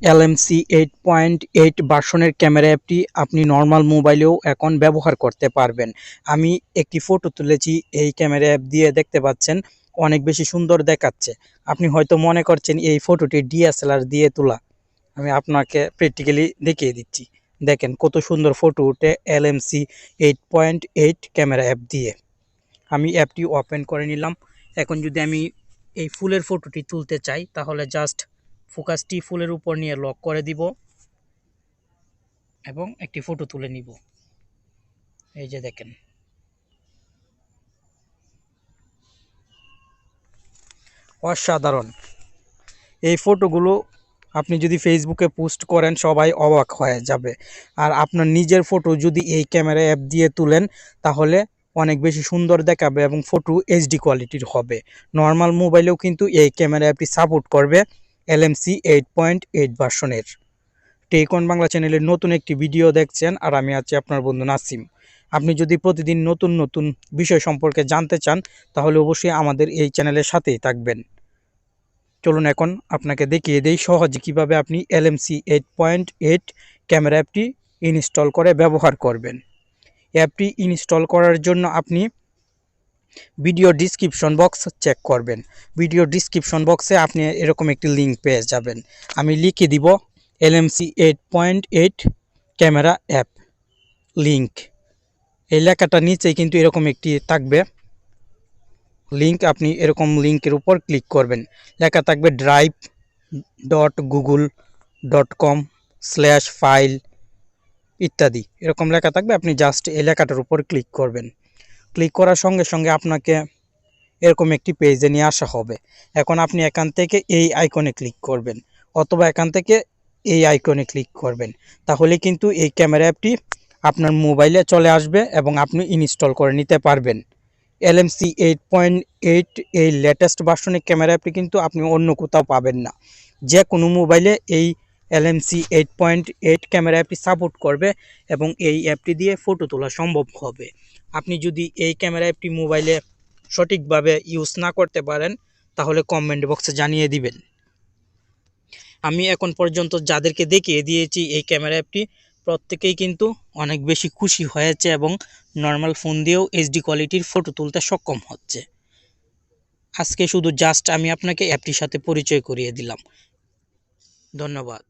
LMC 8.8 ভার্সনের camera অ্যাপটি আপনি নর্মাল মোবাইলেও এখন ব্যবহার করতে পারবেন। আমি একটি ফটো তুলেছি এই ক্যামেরা অ্যাপ দিয়ে, দেখতে পাচ্ছেন অনেক বেশি সুন্দর দেখাচ্ছে। আপনি হয়তো মনে করছেন এই ফটোটি DSLR দিয়ে তোলা। আমি আপনাকে প্র্যাকটিক্যালি দেখিয়ে দিচ্ছি। দেখেন কত সুন্দর ফটো উঠে LMC 8.8 ক্যামেরা অ্যাপ দিয়ে। আমি অ্যাপটি ওপেন করে নিলাম। এখন যদি আমি এই ফুলের ফটোটি তুলতে চাই তাহলে জাস্ট ফোকাসটি ফুলের উপর নিয়ে লক করে দিব এবং একটি ফটো তুলে নিব। এই যে দেখেন, অসাধারণ। এই ফটোগুলো আপনি যদি ফেসবুকে পোস্ট করেন সবাই অবাক হয়ে যাবে। আর আপনার নিজের ফটো যদি এই ক্যামেরা অ্যাপ দিয়ে তুলেন তাহলে অনেক বেশি সুন্দর দেখাবে এবং ফটো HD কোয়ালিটির হবে। নর্মাল মোবাইলেও কিন্তু এই ক্যামেরা অ্যাপটি সাপোর্ট করবে LMC 8.8 ভার্সনের। টেকন বাংলা চ্যানেলের নতুন একটি ভিডিও দেখছেন আর আমি আছি আপনার বন্ধু নাসিম। আপনি যদি প্রতিদিন নতুন নতুন বিষয় সম্পর্কে জানতে চান তাহলে অবশ্যই আমাদের এই চ্যানেলের সাথেই থাকবেন। চলুন এখন আপনাকে দেখিয়ে দেই সহজে কিভাবে আপনি LMC 8.8 ক্যামেরা অ্যাপটি ইনস্টল করে ব্যবহার করবেন। অ্যাপটি ইনস্টল করার জন্য আপনি ভিডিও ডিসক্রিপশন বক্স চেক করবেন। ভিডিও ডিসক্রিপশন বক্সে আপনি এরকম একটি লিঙ্ক পেয়ে যাবেন। আমি লিখে দিব LMC 8.8 ক্যামেরা অ্যাপ লিঙ্ক। এই লেখাটা নিচেই কিন্তু এরকম একটি থাকবে লিঙ্ক। আপনি এরকম লিঙ্কের উপর ক্লিক করবেন। লেখা থাকবে drive.google.com/file ইত্যাদি, এরকম লেখা থাকবে। আপনি জাস্ট এই লেখাটার উপর ক্লিক করবেন। ক্লিক করার সঙ্গে সঙ্গে আপনাকে এরকম একটি পেজে নিয়ে আসা হবে। এখন আপনি এখান থেকে এই আইকনে ক্লিক করবেন অথবা এখান থেকে এই আইকনে ক্লিক করবেন। তাহলে কিন্তু এই ক্যামেরা অ্যাপটি আপনার মোবাইলে চলে আসবে এবং আপনি ইনস্টল করে নিতে পারবেন। LMC 8.8 এই লেটেস্ট ভার্সনের ক্যামেরা অ্যাপটি কিন্তু আপনি অন্য কোথাও পাবেন না। যে কোনো মোবাইলে এই LMC 8.8 ক্যামেরা অ্যাপটি সাপোর্ট করবে এবং এই অ্যাপটি দিয়ে ফটো তোলা সম্ভব হবে। আপনি যদি এই ক্যামেরা অ্যাপটি মোবাইলে সঠিকভাবে ইউজ না করতে পারেন তাহলে কমেন্ট বক্সে জানিয়ে দিবেন। আমি এখন পর্যন্ত যাদেরকে দেখিয়ে দিয়েছি এই ক্যামেরা অ্যাপটি, প্রত্যেকেই কিন্তু অনেক বেশি খুশি হয়েছে এবং নর্মাল ফোন দিয়েও HD কোয়ালিটির ফটো তুলতে সক্ষম হচ্ছে। আজকে শুধু জাস্ট আমি আপনাকে অ্যাপটির সাথে পরিচয় করিয়ে দিলাম। ধন্যবাদ।